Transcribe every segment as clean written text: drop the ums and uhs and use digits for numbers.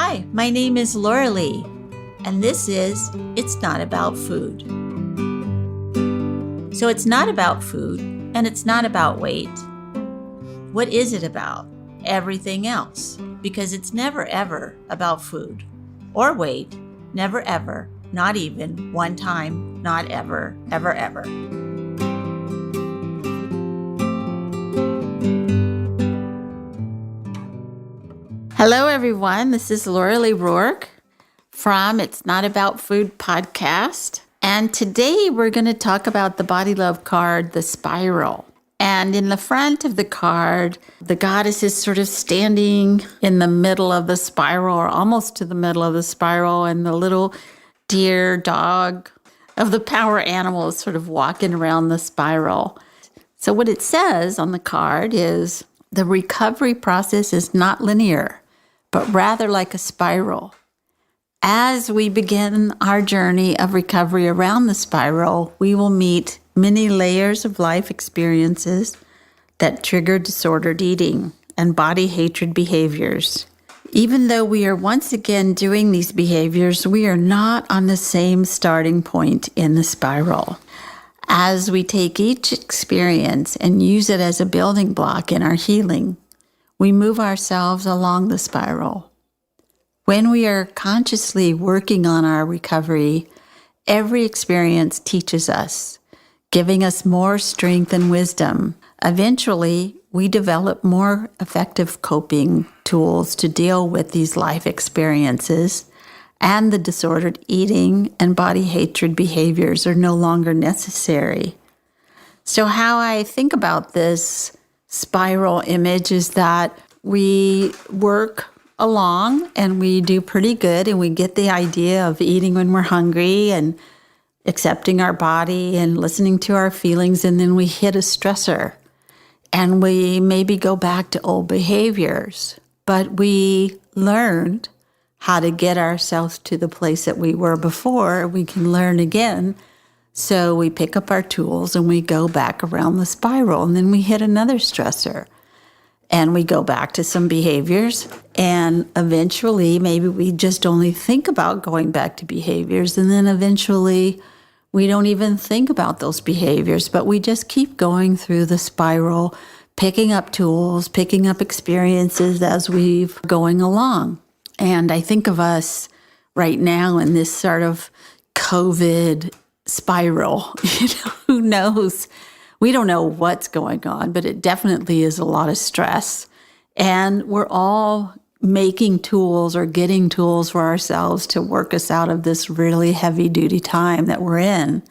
Hi, my name is Laurelee, and this is It's Not About Food. So it's not about food, and it's not about weight. What is it about? Everything else, because it's never ever about food or weight, never ever, not even one time, not ever, ever, ever. Hello, everyone. This is Laurelee Roark from It's Not About Food podcast. And today we're going to talk about the Body Love card, the spiral. And in the front of the card, the goddess is sort of standing in the middle of the spiral, or almost to the middle of the spiral, and the little deer dog of the power animal is sort of walking around the spiral. So what it says on the card is the recovery process is not linear, but rather like a spiral. As we begin our journey of recovery around the spiral, we will meet many layers of life experiences that trigger disordered eating and body hatred behaviors. Even though we are once again doing these behaviors, we are not on the same starting point in the spiral. As we take each experience and use it as a building block in our healing, we move ourselves along the spiral. When we are consciously working on our recovery, every experience teaches us, giving us more strength and wisdom. Eventually, we develop more effective coping tools to deal with these life experiences, and the disordered eating and body hatred behaviors are no longer necessary. So how I think about this spiral image is that we work along and we do pretty good, and we get the idea of eating when we're hungry and accepting our body and listening to our feelings, and then we hit a stressor and we maybe go back to old behaviors, but we learned how to get ourselves to the place that we were before. We can learn again. So we pick up our tools and we go back around the spiral, and then we hit another stressor and we go back to some behaviors, and eventually maybe we just only think about going back to behaviors, and then eventually we don't even think about those behaviors, but we just keep going through the spiral, picking up tools, picking up experiences as we're going along. And I think of us right now in this sort of COVID spiral. Who knows? We don't know what's going on, but it definitely is a lot of stress. And we're all making tools or getting tools for ourselves to work us out of this really heavy duty time that we're in.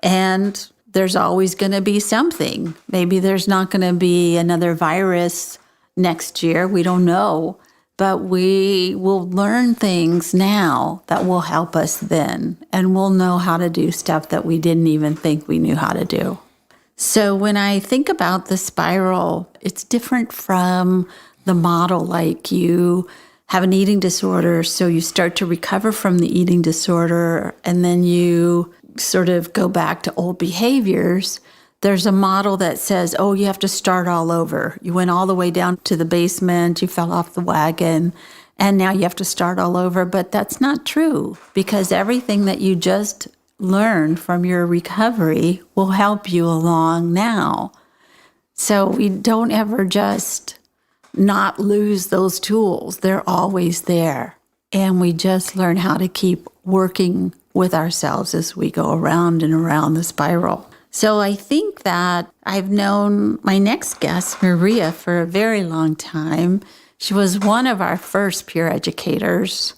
And there's always going to be something. Maybe there's not going to be another virus next year. We don't know. But we will learn things now that will help us then. And we'll know how to do stuff that we didn't even think we knew how to do. So when I think about the spiral, it's different from the model. Like you have an eating disorder, so you start to recover from the eating disorder, and then you sort of go back to old behaviors. There's a model that says, oh, you have to start all over. You went all the way down to the basement, you fell off the wagon, and now you have to start all over. But that's not true, because everything that you just learned from your recovery will help you along now. So we don't ever just not lose those tools. They're always there. And we just learn how to keep working with ourselves as we go around and around the spiral. So I think that I've known my next guest, Maria, for a very long time. She was one of our first peer educators.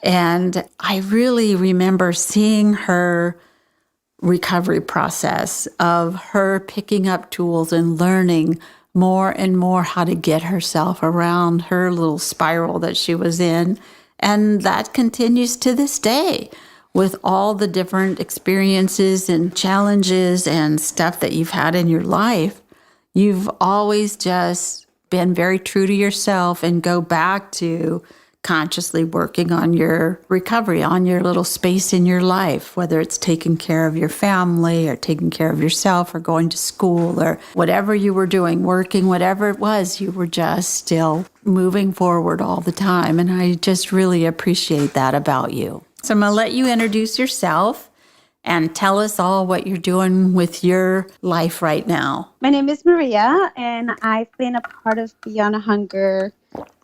And I really remember seeing her recovery process of her picking up tools and learning more and more how to get herself around her little spiral that she was in. And that continues to this day with all the different experiences and challenges and stuff that you've had in your life. You've always just been very true to yourself and go back to consciously working on your recovery, on your little space in your life, whether it's taking care of your family or taking care of yourself or going to school or whatever you were doing, working, whatever it was, you were just still moving forward all the time. And I just really appreciate that about you. So I'm going to let you introduce yourself and tell us all what you're doing with your life right now. My name is Maria, and I've been a part of Beyond Hunger.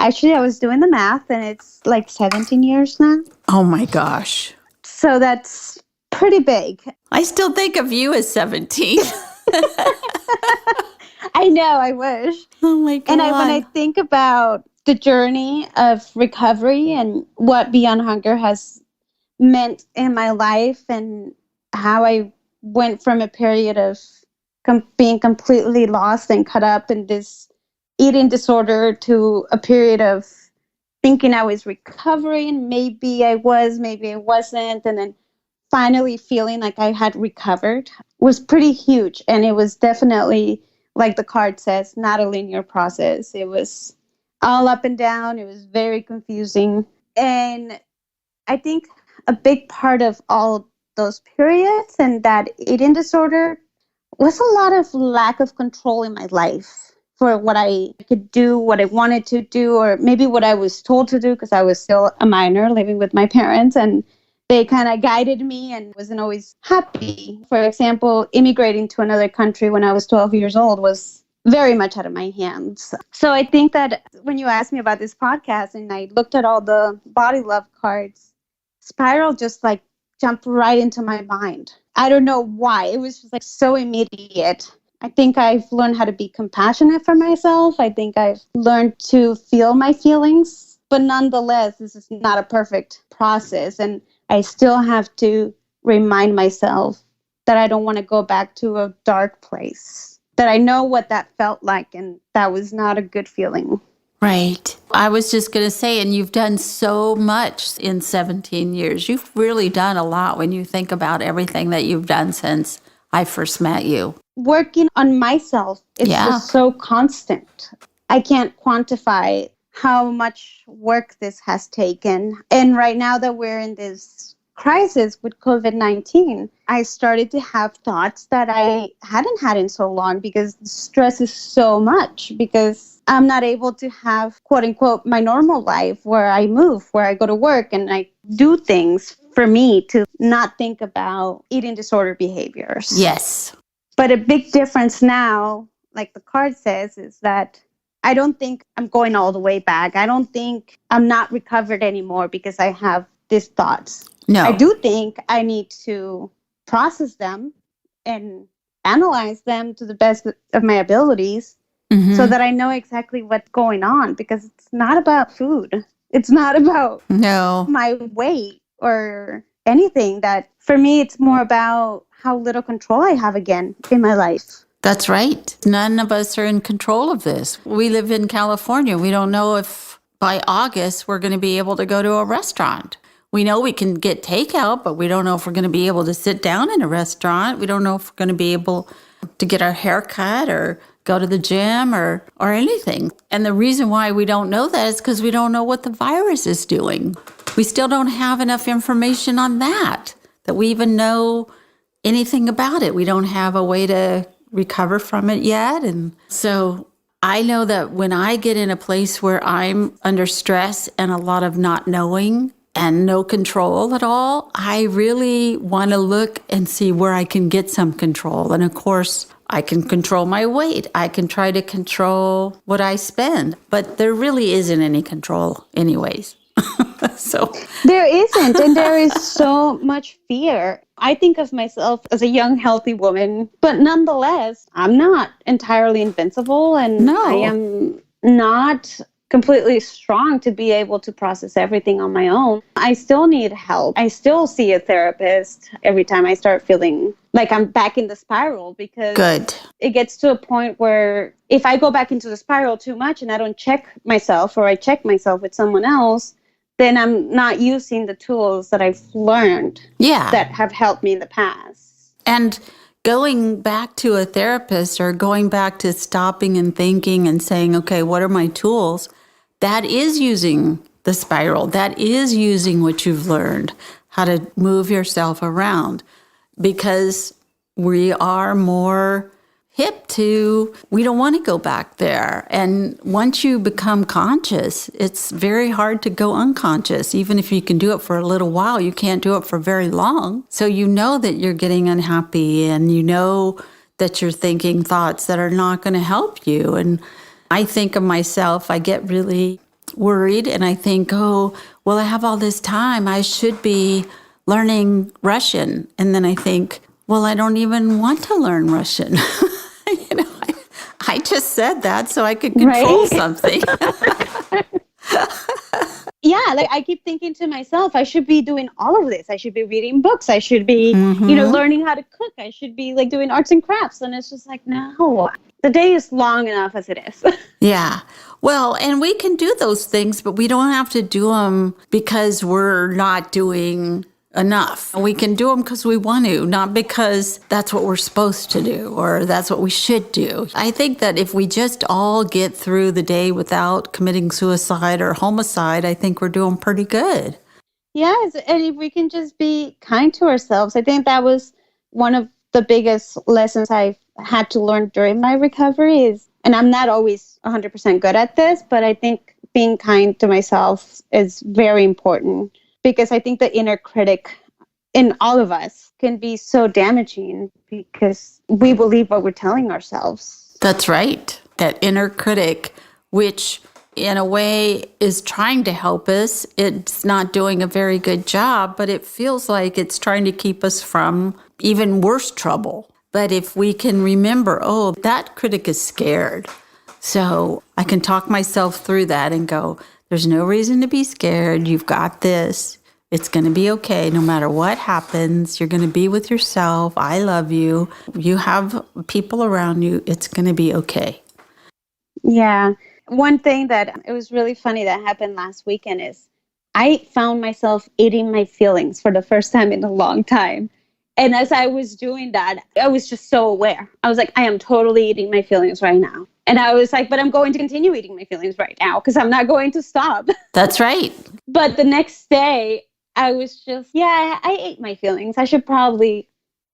Actually, I was doing the math, and it's like 17 years now. Oh my gosh. So that's pretty big. I still think of you as 17. I know, I wish. Oh my God. And when I think about the journey of recovery and what Beyond Hunger has meant in my life and how I went from a period of being completely lost and caught up in this eating disorder to a period of thinking I was recovering. Maybe I was, maybe I wasn't. And then finally feeling like I had recovered was pretty huge. And it was definitely, like the card says, not a linear process. It was all up and down. It was very confusing. And I think a big part of all those periods and that eating disorder was a lot of lack of control in my life for what I could do, what I wanted to do, or maybe what I was told to do, because I was still a minor living with my parents and they kind of guided me and wasn't always happy. For example, immigrating to another country when I was 12 years old was very much out of my hands. So I think that when you asked me about this podcast and I looked at all the body love cards, Spiral just like jumped right into my mind. I don't know why. It was just like so immediate. I think I've learned how to be compassionate for myself. I think I've learned to feel my feelings. But nonetheless, this is not a perfect process. And I still have to remind myself that I don't want to go back to a dark place. That I know what that felt like, and that was not a good feeling. Right. I was just going to say, and you've done so much in 17 years. You've really done a lot when you think about everything that you've done since I first met you. Working on myself is just so constant. I can't quantify how much work this has taken. And right now that we're in this crisis with COVID-19, I started to have thoughts that I hadn't had in so long because the stress is so much, because I'm not able to have, quote unquote, my normal life where I move, where I go to work and I do things for me to not think about eating disorder behaviors. Yes. But a big difference now, like the card says, is that I don't think I'm going all the way back. I don't think I'm not recovered anymore because I have these thoughts. No. I do think I need to process them and analyze them to the best of my abilities. Mm-hmm. So that I know exactly what's going on, because it's not about food. It's not about my weight or anything. That for me, it's more about how little control I have again in my life. That's right. None of us are in control of this. We live in California. We don't know if by August we're going to be able to go to a restaurant. We know we can get takeout, but we don't know if we're going to be able to sit down in a restaurant. We don't know if we're going to be able to get our hair cut or go to the gym or anything. And the reason why we don't know that is because we don't know what the virus is doing. We still don't have enough information on that we even know anything about it. We don't have a way to recover from it yet. And so I know that when I get in a place where I'm under stress and a lot of not knowing and no control at all, I really want to look and see where I can get some control. And of course, I can control my weight. I can try to control what I spend, but there really isn't any control anyways. So there isn't, and there is so much fear. I think of myself as a young, healthy woman, but nonetheless, I'm not entirely invincible, and I am not completely strong to be able to process everything on my own. I still need help. I still see a therapist every time I start feeling like I'm back in the spiral, because it gets to a point where if I go back into the spiral too much and I don't check myself, or I check myself with someone else, then I'm not using the tools that I've learned that have helped me in the past. And going back to a therapist, or going back to stopping and thinking and saying, okay, what are my tools? That is using the spiral. That is using what you've learned, how to move yourself around, because we are more hip to, we don't want to go back there. And once you become conscious, it's very hard to go unconscious. Even if you can do it for a little while, you can't do it for very long. So you know that you're getting unhappy, and you know that you're thinking thoughts that are not going to help you. And I think of myself, I get really worried, and I think, oh, well, I have all this time. I should be learning Russian. And then I think, well, I don't even want to learn Russian. I just said that so I could control something. Yeah, like I keep thinking to myself, I should be doing all of this. I should be reading books. I should be, learning how to cook. I should be like doing arts and crafts. And it's just like, no, the day is long enough as it is. Yeah. Well, and we can do those things, but we don't have to do them because we're not doing enough. We can do them because we want to, not because that's what we're supposed to do or that's what we should do. I think that if we just all get through the day without committing suicide or homicide, I think we're doing pretty good. Yes, and if we can just be kind to ourselves. I think that was one of the biggest lessons I've had to learn during my recovery is, and I'm not always 100% good at this, but I think being kind to myself is very important. Because I think the inner critic in all of us can be so damaging because we believe what we're telling ourselves. That's right. That inner critic, which in a way is trying to help us. It's not doing a very good job, but it feels like it's trying to keep us from even worse trouble. But if we can remember, oh, that critic is scared. So I can talk myself through that and go, there's no reason to be scared. You've got this. It's going to be okay. No matter what happens, you're going to be with yourself. I love you. You have people around you. It's going to be okay. Yeah. One thing that it was really funny that happened last weekend is I found myself eating my feelings for the first time in a long time. And as I was doing that, I was just so aware. I was like, I am totally eating my feelings right now. And I was like, but I'm going to continue eating my feelings right now because I'm not going to stop. That's right. But the next day, I was just, I ate my feelings. I should probably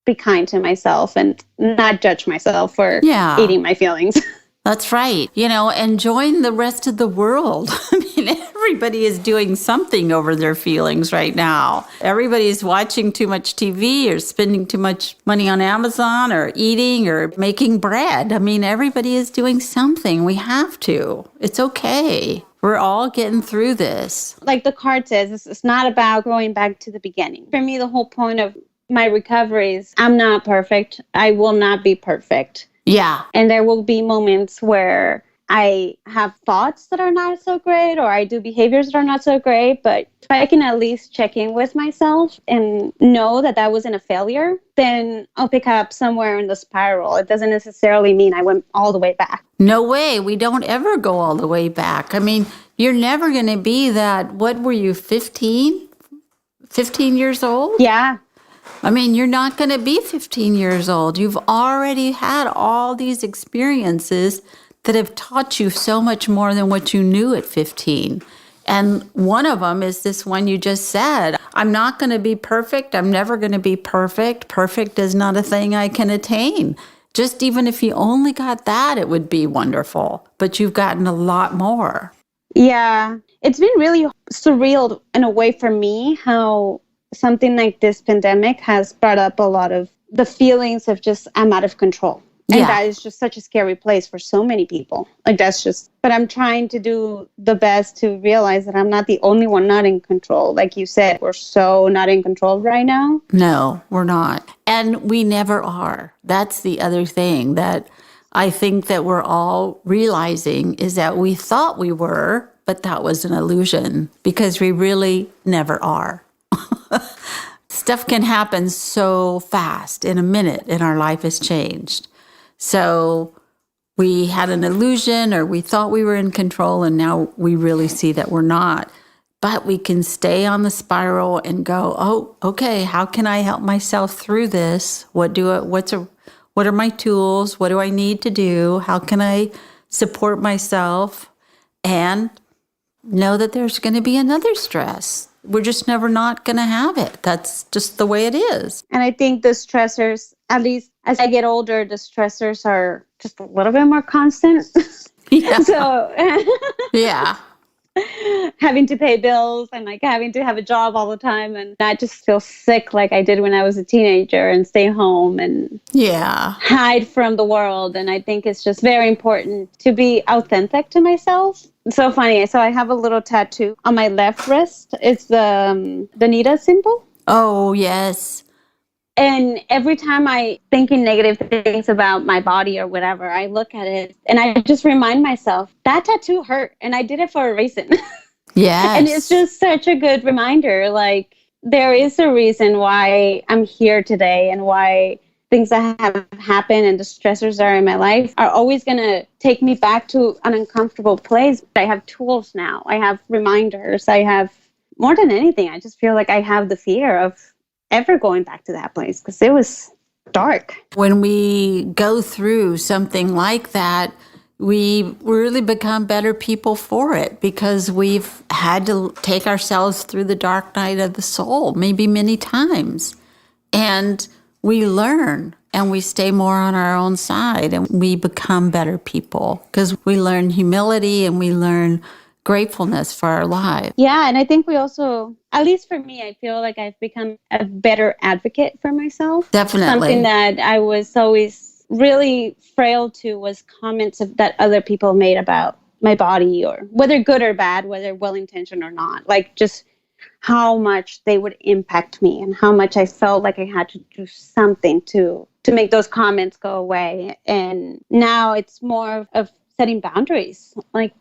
be kind to myself and not judge myself for eating my feelings. That's right. And join the rest of the world. I mean, everybody is doing something over their feelings right now. Everybody is watching too much TV or spending too much money on Amazon or eating or making bread. I mean, everybody is doing something. We have to. It's okay. We're all getting through this. Like the card says, it's not about going back to the beginning. For me, the whole point of my recovery is I'm not perfect. I will not be perfect. Yeah. And there will be moments where I have thoughts that are not so great or I do behaviors that are not so great. But if I can at least check in with myself and know that that wasn't a failure, then I'll pick up somewhere in the spiral. It doesn't necessarily mean I went all the way back. No way. We don't ever go all the way back. I mean, you're never going to be that, what were you, 15? 15 years old? Yeah. I mean, you're not going to be 15 years old. You've already had all these experiences that have taught you so much more than what you knew at 15. And one of them is this one you just said. I'm not going to be perfect. I'm never going to be perfect. Perfect is not a thing I can attain. Just even if you only got that, it would be wonderful. But you've gotten a lot more. Yeah. It's been really surreal in a way for me how something like this pandemic has brought up a lot of the feelings of just, I'm out of control. And that is just such a scary place for so many people. But I'm trying to do the best to realize that I'm not the only one not in control. Like you said, we're so not in control right now. No, we're not. And we never are. That's the other thing that I think that we're all realizing is that we thought we were, but that was an illusion because we really never are. Stuff can happen so fast in a minute and our life has changed. So we had an illusion or we thought we were in control and now we really see that we're not. But we can stay on the spiral and go, oh, okay, how can I help myself through this? What are my tools? What do I need to do? How can I support myself? And know that there's going to be another stress. We're just never not going to have it. That's just the way it is. And I think the stressors, at least as I get older, the stressors are just a little bit more constant. Yeah. So Yeah. having to pay bills and like having to have a job all the time and not just feel sick like I did when I was a teenager and stay home and Yeah. hide from the world. And I think it's just very important to be authentic to myself. It's so funny. So I have a little tattoo on my left wrist. It's the Nita symbol. Oh, yes. And every time I thinking negative things about my body or whatever, I look at it and I just remind myself that tattoo hurt and I did it for a reason. Yes. And it's just such a good reminder. Like there is a reason why I'm here today and why things that have happened and the stressors that are in my life are always going to take me back to an uncomfortable place. I have tools now. I have reminders. I have more than anything. I just feel like I have the fear of ever going back to that place because it was dark. When we go through something like that, we really become better people for it because we've had to take ourselves through the dark night of the soul, maybe many times. And we learn and we stay more on our own side and we become better people because we learn humility and we learn gratefulness for our lives. Yeah, and I think we also, at least for me, I feel like I've become a better advocate for myself. Definitely. Something that I was always really frail to was comments that other people made about my body, or whether good or bad, whether well-intentioned or not, like just how much they would impact me and how much I felt like I had to do something to make those comments go away. And now it's more of setting boundaries. Like,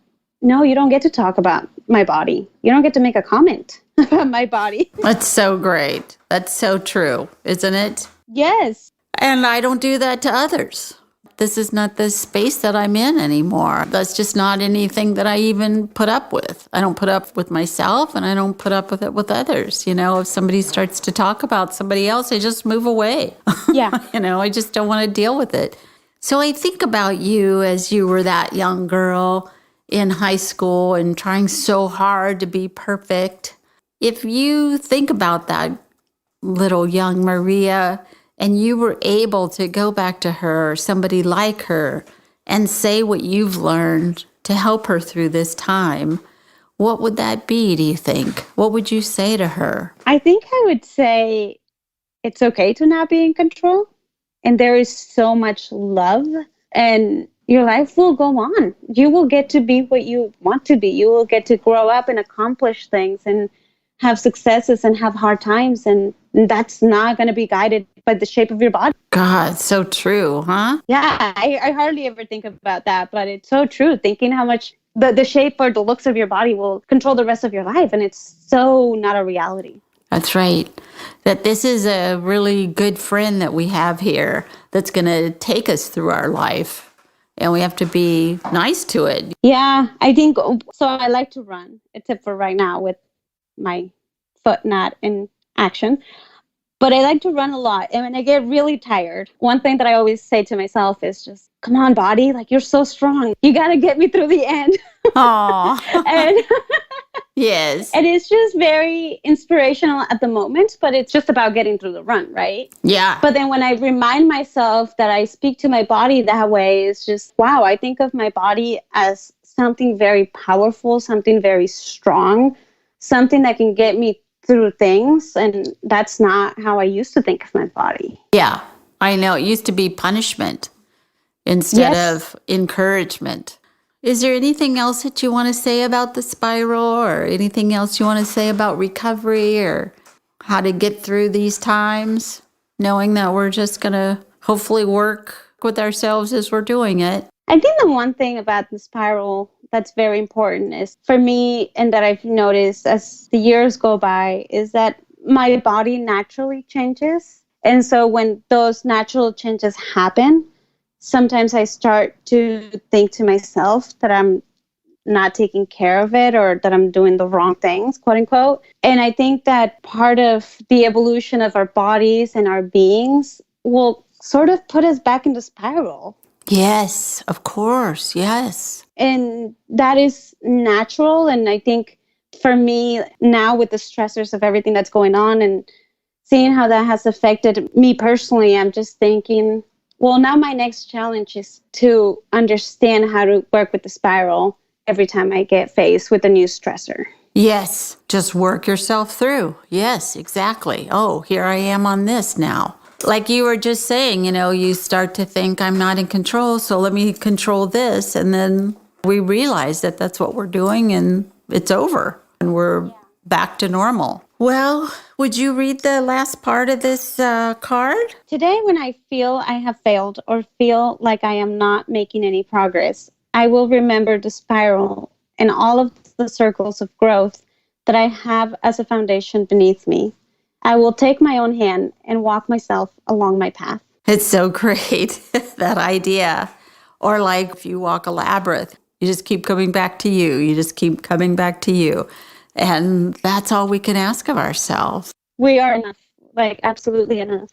no, you don't get to talk about my body. You don't get to make a comment about my body. That's so great. That's so true, isn't it? Yes. And I don't do that to others. This is not the space that I'm in anymore. That's just not anything that I even put up with. I don't put up with myself and I don't put up with it with others. You know, if somebody starts to talk about somebody else, I just move away. Yeah. I just don't want to deal with it. So I think about you as you were that young girl in high school and trying so hard to be perfect. If you think about that little young Maria and you were able to go back to her, or somebody like her, and say what you've learned to help her through this time, what would that be, do you think? What would you say to her? I think I would say it's okay to not be in control. And there is so much love and your life will go on. You will get to be what you want to be. You will get to grow up and accomplish things and have successes and have hard times. And that's not going to be guided by the shape of your body. God, so true, huh? Yeah, I hardly ever think about that, but it's so true. Thinking how much the shape or the looks of your body will control the rest of your life. And it's so not a reality. That's right. That this is a really good friend that we have here that's going to take us through our life. And we have to be nice to it. Yeah, I think so. I like to run, except for right now with my foot not in action. But I like to run a lot. And when I get really tired, one thing that I always say to myself is just, come on, body, like you're so strong. You got to get me through the end. Aww. And yes. And it's just very inspirational at the moment, but it's just about getting through the run, right? Yeah. But then when I remind myself that I speak to my body that way, it's just, wow, I think of my body as something very powerful, something very strong, something that can get me through things. And that's not how I used to think of my body. Yeah, I know. It used to be punishment instead of encouragement. Is there anything else that you want to say about the spiral, or anything else you want to say about recovery or how to get through these times, knowing that we're just going to hopefully work with ourselves as we're doing it? I think the one thing about the spiral that's very important is for me, and that I've noticed as the years go by, is that my body naturally changes. And so when those natural changes happen, sometimes I start to think to myself that I'm not taking care of it or that I'm doing the wrong things, quote unquote. And I think that part of the evolution of our bodies and our beings will sort of put us back into spiral. Yes, of course. Yes. And that is natural. And I think for me now, with the stressors of everything that's going on and seeing how that has affected me personally, I'm just thinking, well, now my next challenge is to understand how to work with the spiral every time I get faced with a new stressor. Yes, just work yourself through. Yes, exactly. Oh, here I am on this now. Like you were just saying, you start to think I'm not in control, so let me control this. And then we realize that that's what we're doing and it's over and we're back to normal. Well, would you read the last part of this card? Today, when I feel I have failed or feel like I am not making any progress, I will remember the spiral and all of the circles of growth that I have as a foundation beneath me. I will take my own hand and walk myself along my path. It's so great, that idea. Or like if you walk a labyrinth, you just keep coming back to you. You just keep coming back to you. And that's all we can ask of ourselves. We are enough, like absolutely enough.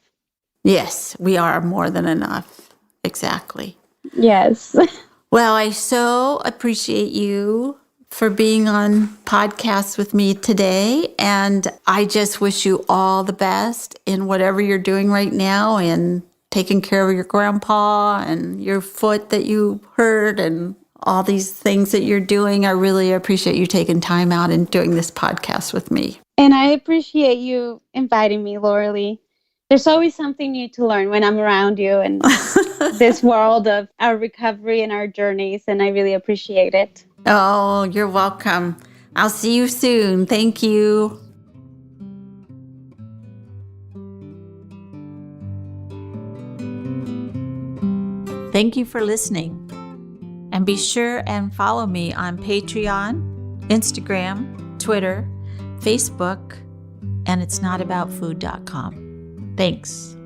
Yes, we are more than enough. Exactly. Yes. Well, I so appreciate you for being on podcasts with me today. And I just wish you all the best in whatever you're doing right now and taking care of your grandpa and your foot that you hurt and all these things that you're doing. I really appreciate you taking time out and doing this podcast with me. And I appreciate you inviting me, Laurelee. There's always something new to learn when I'm around you and this world of our recovery and our journeys. And I really appreciate it. Oh, you're welcome. I'll see you soon. Thank you. Thank you for listening. And be sure and follow me on Patreon, Instagram, Twitter, Facebook, and itsnotaboutfood.com. Thanks.